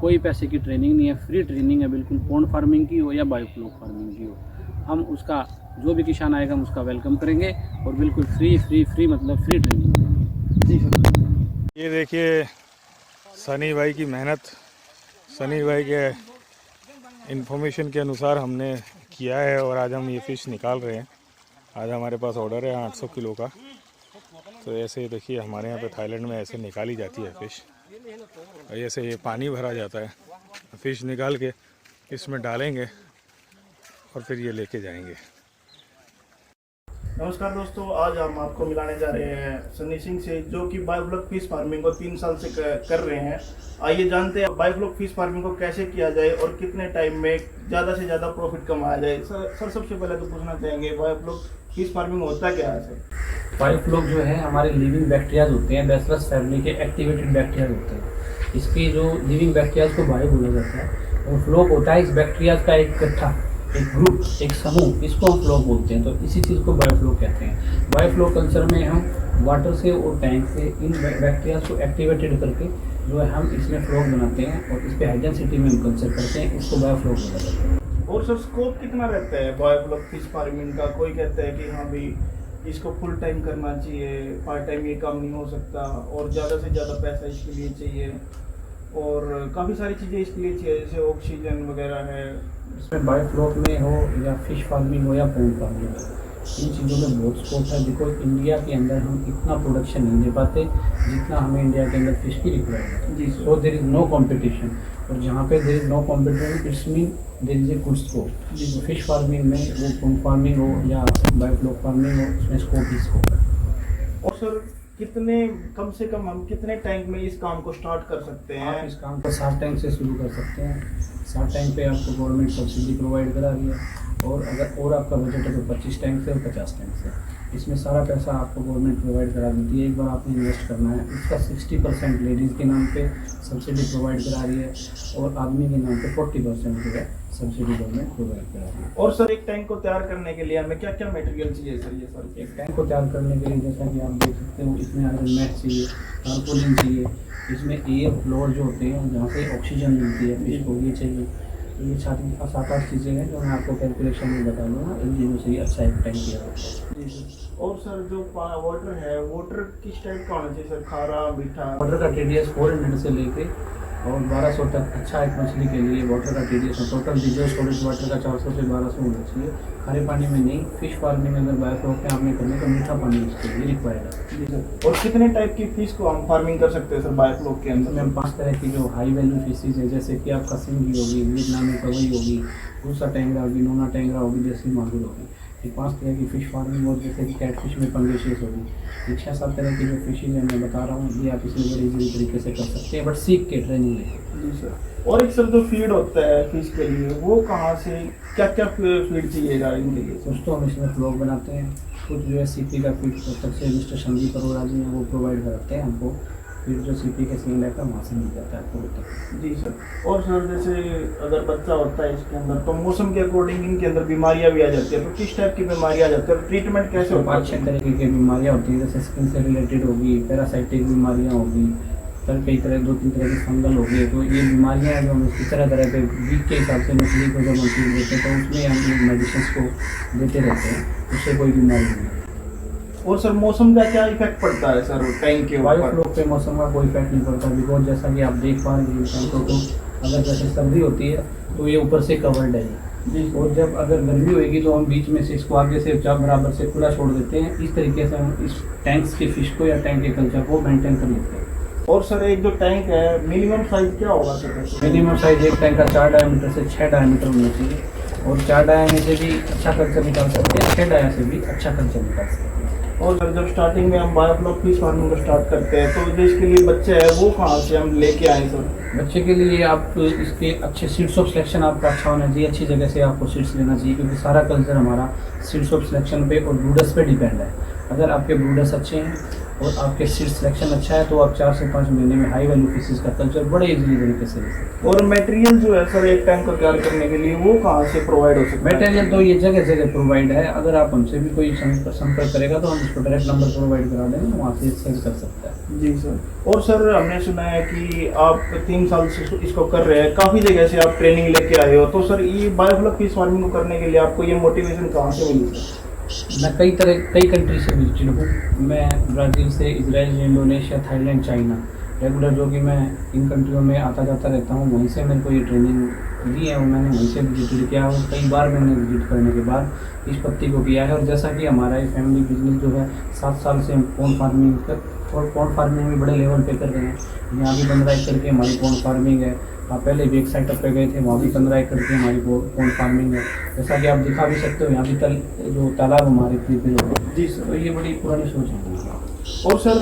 कोई पैसे की ट्रेनिंग नहीं है, फ्री ट्रेनिंग है बिल्कुल, पॉन्ड फार्मिंग की हो या बायोफ्लॉक फार्मिंग की हो। हम उसका जो भी किसान आएगा हम उसका वेलकम करेंगे और बिल्कुल फ्री मतलब फ्री ट्रेनिंग देंगे। जी सर। ये देखिए सनी भाई की मेहनत, सनी भाई के इन्फॉर्मेशन के अनुसार हमने किया है और आज हम ये फ़िश निकाल रहे हैं। आज हमारे पास ऑर्डर है 800 किलो का। तो ऐसे देखिए हमारे यहाँ पे थाईलैंड में ऐसे निकाली जाती है फ़िश। और ऐसे ये पानी भरा जाता है, फ़िश निकाल के इसमें डालेंगे और फिर ये लेके जाएंगे। नमस्कार दोस्तों, आज हम आपको मिलाने जा रहे हैं सनी सिंह से, जो कि बायोफ्लॉक फिश फार्मिंग को 3 साल से कर रहे हैं। आइए जानते हैं बायोफ्लॉक फिश फार्मिंग को कैसे किया जाए और कितने टाइम में ज़्यादा से ज़्यादा प्रॉफिट कमाया जाए। सर सबसे पहले तो पूछना चाहेंगे बायोफ्लॉक फिश फार्मिंग होता क्या है सर? बायोफ्लॉक जो है हमारे लिविंग बैक्टीरियाज होते हैं, बैसिलस फैमिली के एक्टिवेटेड बैक्टीरियाज होते हैं। इसकी जो लिविंग बैक्टीरियाज को बायो बोला जाता है और फ्लॉक होता है इस बैक्टीरियाज का एक इकट्ठा, एक ग्रुप, एक समूह, इसको हम फ्लॉक बोलते हैं। तो इसी चीज़ को बायोफ्लॉक कहते हैं। बायोफ्लॉक कल्चर में हम वाटर से और टैंक से इन बैक्टीरियाज को एक्टिवेटेड करके जो है हम इसमें फ्लॉक बनाते हैं और इस पर हाई डेंसिटी में हम कल्चर करते हैं, इसको बायोफ्लॉक बोला जाता है। और सर स्कोप कितना रहता है बायोफ्लॉक फिश फार्मिंग का? कोई कहता है कि हाँ भाई इसको फुल टाइम करना चाहिए, पार्ट टाइम ये काम नहीं हो सकता और ज़्यादा से ज़्यादा पैसा इसके लिए चाहिए और काफ़ी सारी चीज़ें इसके लिए चाहिए, जैसे ऑक्सीजन वगैरह है। इसमें बायोफ्लॉक में हो या फिश फार्मिंग हो या पॉन्ड फार्मिंग हो, इन चीज़ों में बहुत स्कोप है। बिकॉज इंडिया के अंदर हम इतना प्रोडक्शन नहीं दे पाते जितना हमें इंडिया के अंदर फिश की रिक्वायरमेंट है। जी, so there is no competition. और जहाँ पे there is no competition it's mean there is a good scope. जी, फिश फार्मिंग में वो पॉन्ड फार्मिंग हो या बायोफ्लॉक फार्मिंग हो, उसमें स्कोप ही स्कोप है। और सर कितने कम से कम हम कितने टैंक में इस काम को स्टार्ट कर सकते हैं? आप इस काम को 7 टैंक से शुरू कर सकते हैं। 7 टैंक पे आपको गवर्नमेंट सब्सिडी प्रोवाइड करा रही है और अगर और आपका बजट है तो 25 टैंक से और 50 टैंक से। इसमें सारा पैसा आपको गवर्नमेंट प्रोवाइड करा देती है, एक बार आपने इन्वेस्ट करना है। इसका 60% लेडीज़ के नाम पे सब्सिडी प्रोवाइड करा रही है और आदमी के नाम पे 40% जो है सब्सिडी गवर्नमेंट प्रोवाइड करा रही है। और सर एक टैंक को तैयार करने के लिए हमें क्या क्या मटेरियल चाहिए सर? ये सर एक टैंक को तैयार करने के लिए जैसा कि आप देख सकते हो, इसमें आयरन मैट चाहिए, टारपोलिन चाहिए, इसमें एयर फ्लोर जो होते हैं जहाँ से ऑक्सीजन मिलती है फिश को, ये चाहिए। ये 7-8 चीज़ें हैं जो मैं आपको कैलकुलेशन में बता दूँगा। इन चीज़ों से ही अच्छा एक टैंक तैयार होता है। जी। और सर जो वाटर है, वाटर किस टाइप का होना चाहिए सर? खारा, मीठा? वाटर का TDS 400 से लेके और 1200 तक अच्छा एक मछली के लिए वाटर का TDS total diesel storage water का 400 से 1200 होना चाहिए। खारे पानी में नहीं। फिश फार्मिंग अगर बायोफ्लॉक में आपने करनी तो मीठा पानी उसके लिए रिक्वायर्ड है। जी सर। और कितने टाइप की फिश को हम फार्मिंग कर सकते हैं सर बायोफ्लॉक के अंदर? इसमें 5 तरह की जो हाई वैल्यू फिशेज है, जैसे कि आपका सिंगी होगी, वियतनामी कवई होगी, रूसा टेंगरा होगी, नोना टेंगरा होगी, देसी मांगुर होगी। ये 5 तरह की फ़िश फार्मिंग और जैसे कि कैटफिश में पंगेशियस होगी। ये 6-7 तरह की जो फिशेज है मैं बता रहा हूँ, ये आप इसमें बड़ी इजीली तरीके से कर सकते हैं, बट सीख के ट्रेनिंग लेके। जी सर। और एक सर जो फीड होता है फिश के लिए, वो कहाँ से क्या क्या फीड चाहिएगा इनके लिए? कुछ तो हम इसमें फ्लॉक बनाते हैं, कुछ जो है CP का फीड तब से मिस्टर संदीप अरोड़ा जी हैं वो प्रोवाइड कराते हैं हमको। फिर जो CP के सीन रहता है वहाँ से मिल जाता है आपको तक। जी सर। और सर जैसे अगर बच्चा होता है इसके अंदर तो मौसम के अकॉर्डिंग इनके अंदर बीमारियां भी आ जाती है, तो किस टाइप की बीमारियां आ जाती है? ट्रीटमेंट कैसे होता है? 5-6 तरीके की बीमारियाँ होती है, जैसे स्किन से रिलेटेड होगी, पैरासाइटिक बीमारियाँ होगी, फिर कई तरह 2-3 तरह की फंगल होगी। तो ये बीमारियाँ हैं जो हम इसकी तरह के वीक के हिसाब से मछली को जब हम फीड देते हैं तो उसमें हम मेडिसिन को देते रहते हैं, उससे कोई बीमारी नहीं है। और सर मौसम का क्या इफेक्ट पड़ता है सर टैंक के ऊपर? बायोफ्लॉक पे मौसम का कोई इफेक्ट नहीं पड़ता, बिकॉज जैसा कि आप देख पा रहे हैं टैंकों को, अगर जैसे सर्दी होती है तो ये ऊपर से कवर्ड है जी। और जब अगर गर्मी होगी तो हम बीच में से इसको आगे से बराबर से खुला छोड़ देते हैं। इस तरीके से हम इस टैंक्स के फिश को या टैंक के कल्चर को मेंटेन कर लेते हैं। और सर एक जो टैंक है मिनिमम साइज क्या होगा सर? मिनिमम साइज एक टैंक का 4 डायमीटर से 6 डायमीटर होना चाहिए और 4 डाया में से भी अच्छा कल्चर निकाल सकते हैं, 6 डाया से भी अच्छा कल्चर निकाल सकते हैं। और सर जब स्टार्टिंग में हम बायोफ्लॉक फिश फार्मिंग को स्टार्ट करते हैं तो जो इसके लिए बच्चे हैं वो कहाँ से हम लेके आए सर? बच्चे के लिए आप इसके अच्छे सीड्स ऑफ सिलेक्शन आपका अच्छा होना चाहिए, अच्छी जगह से आपको सीड्स लेना चाहिए, क्योंकि सारा कल्चर हमारा सीड्स ऑफ सिलेक्शन पे और ब्रूडर्स पे डिपेंड है। अगर आपके ब्रूडर्स अच्छे हैं, और आपके सीड सिलेक्शन अच्छा है तो आप 4 से 5 महीने में हाई वैल्यू फिशेज का कल्चर बड़े इजीली तरीके से ले सकते हैं। और मटेरियल जो है सर एक टैंक को तैयार करने के लिए वो कहाँ से प्रोवाइड हो सकता है? मटेरियल तो ये जगह जगह प्रोवाइड है, अगर आप हमसे भी कोई संपर्क करेगा तो हम उसको डायरेक्ट नंबर प्रोवाइड करा देंगे, वहाँ से सेल कर सकता है। जी सर। और सर हमने सुना है कि आप 3 साल से इसको कर रहे हैं, काफ़ी जगह से आप ट्रेनिंग लेके आए हो, तो सर ये बायोफ्लॉक फिश फार्मिंग को करने के लिए आपको ये मोटिवेशन कहाँ से मिली सर? मैं कई कंट्री से विजिटेड हूँ। मैं ब्राज़ील से, Israel, Indonesia, Thailand, China, regular जो कि मैं इन कंट्रियों में आता जाता रहता हूँ, वहीं से मेरे को ये ट्रेनिंग दी है और मैंने वहीं से विजिट किया और कई बार मैंने विजिट करने के बाद इस पत्ती को किया है। और जैसा कि हमारा ये फैमिली बिजनेस जो है 7 साल से हम पॉन्ड फार्मिंग में बड़े लेवल पे कर रहे हैं। यहाँ भी 15 एकड़ की हमारी पॉन्ड फार्मिंग है। आप पहले भी एक सेटअप पे गए थे, वहाँ भी 15 एकड़ की हमारी पॉन्ड फार्मिंग है। जैसा कि आप दिखा भी सकते हो, यहाँ भी जो तालाब हमारे प्रिपेयर हो गए। जी सर। तो ये बड़ी पुरानी सोच है। और सर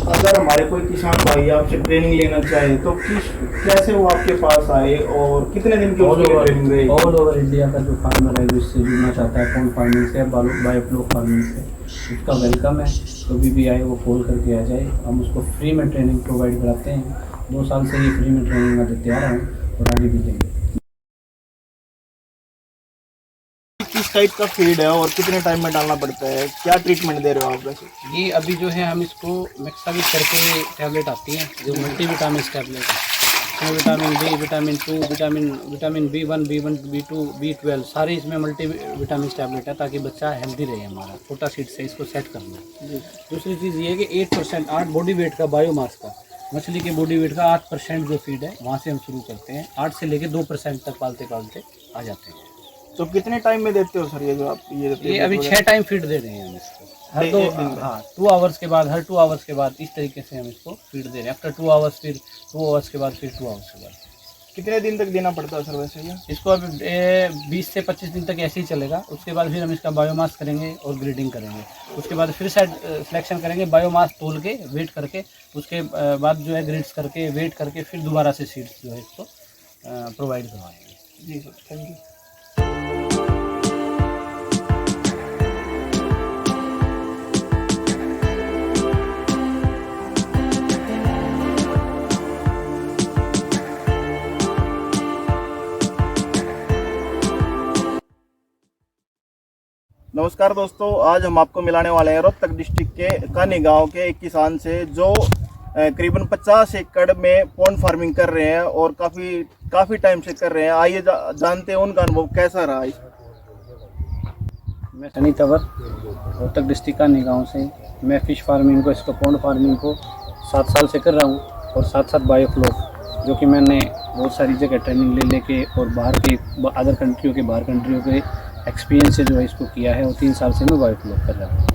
अगर हमारे कोई किसान भाई आपसे ट्रेनिंग लेना चाहे तो कैसे वो आपके पास आए और कितने दिन की उसकी ट्रेनिंग रहेगी? ऑल ओवर इंडिया का जो फार्मर है जो इससे जुड़ना चाहता है पॉन्ड फार्मिंग से, बायोफ्लॉक फार्मिंग से, उसका वेलकम है। कभी भी आए वो कॉल करके आ जाए, हम उसको फ्री में ट्रेनिंग प्रोवाइड कराते हैं। 2 साल से ये फ्री में ट्रेनिंग मैं देते आ रहा हूँ और आगे भी देंगे। किस टाइप का फीड है और कितने टाइम में डालना पड़ता है, क्या ट्रीटमेंट दे रहे हो आप वैसे? ये अभी जो है हम इसको मिक्साविट करके टैबलेट आती है जो मल्टीविटामिन टैबलेट है। इसमें vitamin B, vitamin 2, vitamin B1, B1, B2, B12 सारे इसमें मल्टीविटामिन टैबलेट है ताकि बच्चा हेल्दी रहे हमारा। छोटा सीड से इसको सेट करना है। दूसरी चीज़ ये है कि 8% 8 बॉडी वेट का बायोमास का, मछली के बॉडी वेट का 8% जो फीड है वहाँ से हम शुरू करते हैं। 8 से लेके 2% तक पालते पालते आ जाते हैं। तो कितने टाइम में देते हो सर ये जो आप ये अभी 6 टाइम फीड दे रहे हैं हम इसको। हर 2 आवर्स के बाद, हर 2 आवर्स के बाद इस तरीके से हम इसको फीड दे रहे हैं। आफ्टर 2 आवर्स फिर 2 आवर्स के बाद फिर 2 आवर्स के बाद। कितने दिन तक देना पड़ता है सर वैसे ये? इसको अभी 20 से 25 दिन तक ऐसे ही चलेगा। उसके बाद फिर हम इसका बायोमास करेंगे और ग्रेडिंग करेंगे। उसके बाद फिर सिलेक्शन करेंगे, बायोमास तोल के वेट करके, उसके बाद जो है ग्रेड्स करके वेट करके फिर दोबारा से सीड्स जो है इसको प्रोवाइड करवाएंगे। जी सर, थैंक यू। नमस्कार दोस्तों, आज हम आपको मिलाने वाले हैं रोहतक डिस्ट्रिक्ट के कानी गांव के एक किसान से जो करीबन 50 एकड़ में पॉन्ड फार्मिंग कर रहे हैं और काफ़ी टाइम से कर रहे हैं। आइए जानते हैं उनका अनुभव कैसा रहा। मैं सनी तंवर, रोहतक डिस्ट्रिक्ट कानी गांव से मैं फ़िश फार्मिंग को, इसको पॉन्ड फार्मिंग को 7 साल से कर रहा हूँ और साथ साथ बायोफ्लॉक जो कि मैंने बहुत सारी जगह ट्रेनिंग ले लेके और बाहर के अदर कंट्रियों के एक्सपीरियंस से जो है इसको किया है और 3 साल से मैं बायोफ्लॉक कर रहा हूँ।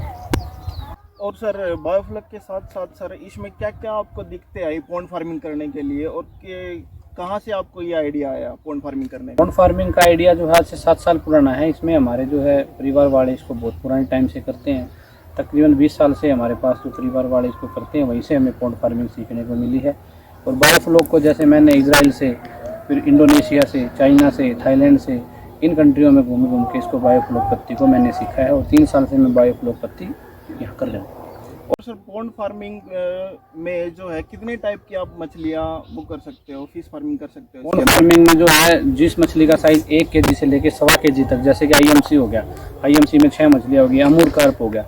और सर बायोफ्लॉक के साथ साथ सर इसमें क्या क्या आपको दिक्कतें आई पॉन्ड फार्मिंग करने के लिए और कहाँ से आपको ये आइडिया आया पॉन्ड फार्मिंग करने का? पॉन्ड फार्मिंग का आइडिया जो है आज से 7 साल पुराना है। इसमें हमारे जो है परिवार वाले इसको बहुत पुराने टाइम से करते हैं। तकरीबन 20 साल से हमारे पास जो परिवार वाले इसको करते हैं, वहीं से हमें पॉन्ड फार्मिंग सीखने को मिली है। और बायोफ्लॉक को जैसे मैंने इजराइल से, फिर इंडोनेशिया से, चाइना से, थाईलैंड से, इन कंट्रियों में घूम के इसको बायोफ्लॉक पत्ती को मैंने सीखा है और 3 साल से मैं बायोफ्लॉक पत्ती यहाँ कर रहा हूँ। और सर पॉन्ड फार्मिंग में जो है कितने टाइप की आप मछलियाँ वो कर सकते हो, फिश फार्मिंग कर सकते हो? पॉन्ड फार्मिंग में जो है जिस मछली का साइज़ 1 kg से लेके 1.25 kg तक, जैसे कि IMC हो गया, IMC में 6 मछलियाँ हो गई, अमूर कार्प हो गया,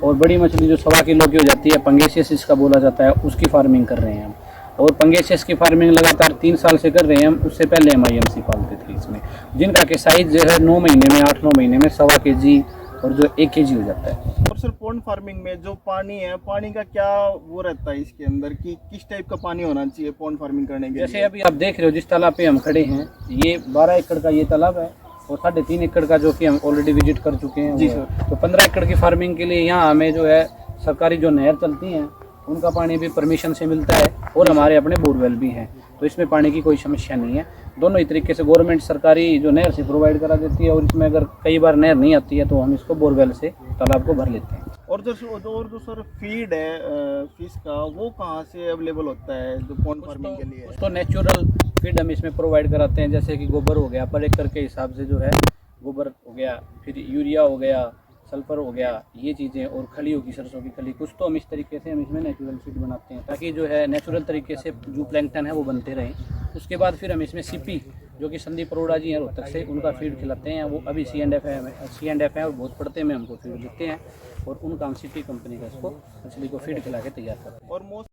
और बड़ी मछली जो 1.25 किलो की हो जाती है, पंगेसियस इसका बोला जाता है, उसकी फार्मिंग कर रहे हैं हम। और पंगेसियस की फार्मिंग लगातार 3 साल से कर रहे हैं हम। उससे पहले हम IMC पालते थे इसमें, जिनका के साइज़ जो है 9 महीने में, 8-9 महीने में 1.25 kg और जो 1 kg हो जाता है। और सर पॉन्ड फार्मिंग में जो पानी है, पानी का क्या वो रहता है इसके अंदर कि किस टाइप का पानी होना चाहिए पॉन्ड फार्मिंग करने के लिए? जैसे अभी आप देख रहे हो जिस तालाब पे हम खड़े हैं, ये 12 एकड़ का ये तालाब है और 3.5 एकड़ का जो कि हम ऑलरेडी विजिट कर चुके हैं। जी सर। तो 15 एकड़ की फार्मिंग के लिए यहाँ हमें जो है सरकारी जो नहर चलती हैं उनका पानी भी परमिशन से मिलता है और हमारे अपने बोरवेल भी हैं, तो इसमें पानी की कोई समस्या नहीं है। दोनों ही तरीके से गवर्नमेंट सरकारी जो नहर से प्रोवाइड करा देती है और इसमें अगर कई बार नहर नहीं आती है तो हम इसको बोरवेल से तालाब को भर लेते हैं। और जो सर फीड है फिश का, वो कहाँ से अवेलेबल होता है जो पॉन्ड फार्मिंग के लिए? तो नेचुरल फीड हम इसमें प्रोवाइड कराते हैं, जैसे कि गोबर हो गया, पर एकड़ के हिसाब से जो है गोबर हो गया, फिर यूरिया हो गया, सल्फर हो गया, ये चीज़ें, और खली होगी सरसों की खली, कुछ तो हम इस तरीके से हम इसमें नेचुरल फीड बनाते हैं ताकि जो है नेचुरल तरीके से जो प्लैंकटन है वो बनते रहें। उसके बाद फिर हम इसमें सीपी, जो कि संदीप अरोड़ा जी हैं रोहतक से, उनका फीड खिलाते हैं। वो अभी C&F है और बहुत पड़ते में हमको फीड देते हैं, और उनका हम सिटी कंपनी का इसको मछली को फीड खिला के तैयार करते हैं। और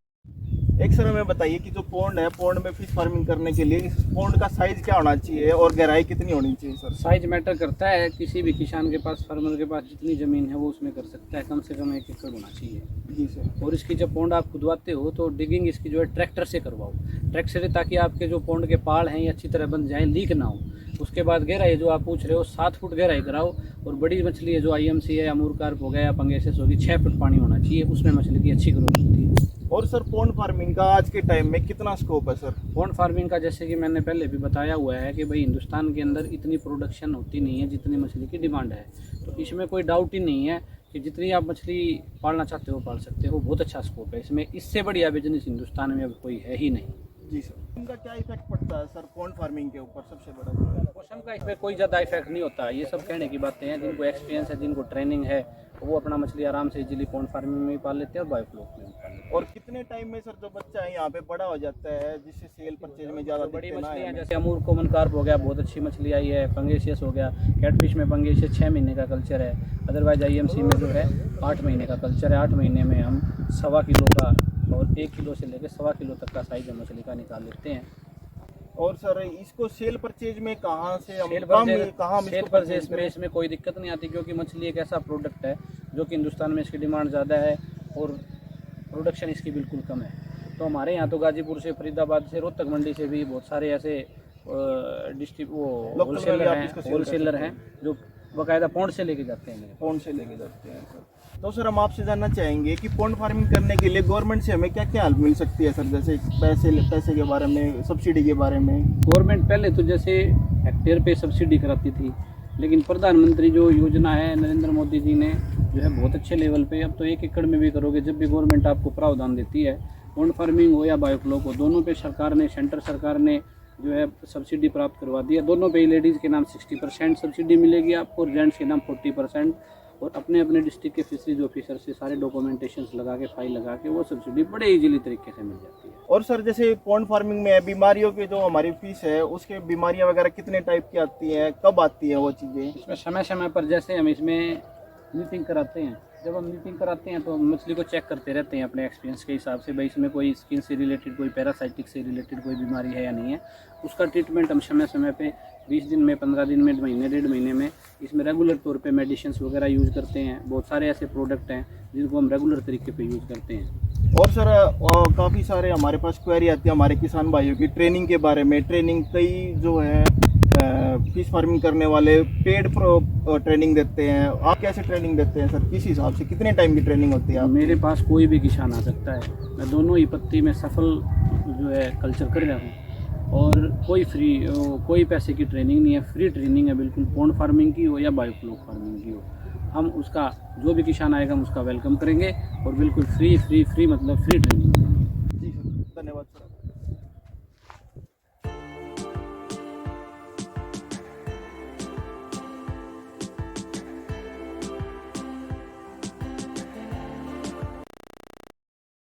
एक सर हमें बताइए कि जो पॉन्ड है, पॉन्ड में फिश फार्मिंग करने के लिए इस पॉन्ड का साइज क्या होना चाहिए और गहराई कितनी होनी चाहिए सर? साइज मैटर करता है, किसी भी किसान के पास, फार्मर के पास जितनी ज़मीन है वो उसमें कर सकता है, कम से कम 1 एकड़ होना चाहिए। जी सर। और इसकी जब पॉन्ड आप खुदवाते हो तो डिगिंग इसकी जो है ट्रैक्टर से करवाओ, ट्रैक्टर से, ताकि आपके जो पॉन्ड के पाड़ हैं ये अच्छी तरह बन जाएँ, लीक ना हो। उसके बाद गहराई जो आप पूछ रहे हो 7 फुट गहराई कराओ, और बड़ी मछली है जो IMC है, अमूर कार्प हो गया या पंगेसिस होगी, 6 फुट पानी होना चाहिए, उसमें मछली की अच्छी ग्रोथ होती है। और सर पॉन्ड फार्मिंग का आज के टाइम में कितना स्कोप है सर? पॉन्ड फार्मिंग का जैसे कि मैंने पहले भी बताया हुआ है कि भाई हिंदुस्तान के अंदर इतनी प्रोडक्शन होती नहीं है जितनी मछली की डिमांड है, तो इसमें कोई डाउट ही नहीं है कि जितनी आप मछली पालना चाहते हो पाल सकते हो, बहुत अच्छा स्कोप है इसमें। इससे बढ़िया बिजनेस हिंदुस्तान में अब कोई है ही नहीं। जी सर। इनका क्या इफेक्ट पड़ता है सर पॉन्ड फार्मिंग के ऊपर? सबसे बड़ा मौसम का इसमें कोई ज़्यादा इफेक्ट नहीं होता, ये सब कहने की बातें हैं। जिनको एक्सपीरियंस है, जिनको ट्रेनिंग है, वो अपना मछली आराम से इजीली पॉन्ड फार्मिंग में भी पाल लेते हैं और बायोफ्लोक में भी पाल लेते हैं। और कितने टाइम में सर जो बच्चा है यहाँ पे बड़ा हो जाता है जिससे सेल परचेज में ज़्यादा बड़ी दिक्कत ना मछलियाँ आए? जैसे अमूर कॉमन कार्प हो गया, बहुत अच्छी मछली आई है, पंगेसियस हो गया, कैटफिश में पंगेसियस 6 महीने का कल्चर है, अदरवाइज IMC में जो है 8 महीने का कल्चर है। 8 महीने में हम 1.25 किलो का और 1 किलो से लेकर 1.25 किलो तक का साइज मछली का निकाल लेते हैं। और सर इसको सेल परचेज में कहाँ से हम सेल परचेज में इसमें कोई दिक्कत नहीं आती, क्योंकि मछली एक ऐसा प्रोडक्ट है जो कि हिंदुस्तान में इसकी डिमांड ज़्यादा है और प्रोडक्शन इसकी बिल्कुल कम है। तो हमारे यहाँ तो गाजीपुर से, फरीदाबाद से, रोहतक मंडी से भी बहुत सारे ऐसे होलसेलर हैं जो बाकायदा पॉन्ड से लेके जाते हैं। पॉन्ड से लेके जाते हैं सर। तो सर हम आपसे जानना चाहेंगे कि पॉन्ड फार्मिंग करने के लिए गवर्नमेंट से हमें क्या क्या हेल्प मिल सकती है सर? जैसे पैसे के बारे में, सब्सिडी के बारे में। गवर्नमेंट पहले तो जैसे हेक्टेयर पे सब्सिडी कराती थी, लेकिन प्रधानमंत्री जो योजना है नरेंद्र मोदी जी ने जो है बहुत अच्छे लेवल पे, अब तो 1 एकड़ में भी करोगे जब भी गवर्नमेंट आपको प्रावधान देती है, पॉन्ड फार्मिंग हो या बायोफ्लोक हो, दोनों पे सरकार ने, सेंटर सरकार ने जो है सब्सिडी प्राप्त करवा दी है। दोनों पे लेडीज़ के नाम 60% सब्सिडी मिलेगी आपको, जेंट्स के नाम 40%, और अपने अपने डिस्ट्रिक्ट के फिशरीज ऑफिसर से सारे डॉक्यूमेंटेशंस लगा के, फाइल लगा के वो सब्सिडी बड़े इजीली तरीके से मिल जाती है। और सर जैसे पॉन्ड फार्मिंग में बीमारियों के जो हमारी फिश है उसके बीमारियां वगैरह कितने टाइप की आती हैं, कब आती हैं वो चीज़ें? इसमें समय समय पर जैसे हम इसमें मीटिंग कराते हैं, जब हम मीटिंग कराते हैं तो हम मछली को चेक करते रहते हैं अपने एक्सपीरियंस के हिसाब से, भाई इसमें कोई स्किन से रिलेटेड, कोई पैरासाइटिक से रिलेटेड कोई बीमारी है या नहीं है। उसका ट्रीटमेंट हम समय समय पे 20 दिन में, 15 दिन में, महीने, 1.5 महीने में इसमें रेगुलर तौर पे मेडिसिन्स वगैरह यूज़ करते हैं। बहुत सारे ऐसे प्रोडक्ट हैं जिनको हम रेगुलर तरीके पे यूज़ करते हैं। और सर काफ़ी सारे हमारे पास क्वेरी आती है हमारे किसान भाइयों की ट्रेनिंग के बारे में। ट्रेनिंग कई जो है फिश फार्मिंग करने वाले पेड ट्रेनिंग देते हैं, आप कैसे ट्रेनिंग देते हैं सर? किस हिसाब से, कितने टाइम की ट्रेनिंग होती है? मेरे पास कोई भी किसान आ सकता है, मैं दोनों ही पत्ती में सफल जो है कल्चर कर रहा हूँ, और कोई पैसे की ट्रेनिंग नहीं है, फ्री ट्रेनिंग है बिल्कुल, पॉन्ड फार्मिंग की हो या बायोफ्लोक फार्मिंग की हो। हम उसका जो भी किसान आएगा हम उसका वेलकम करेंगे और बिल्कुल फ्री मतलब फ्री ट्रेनिंग।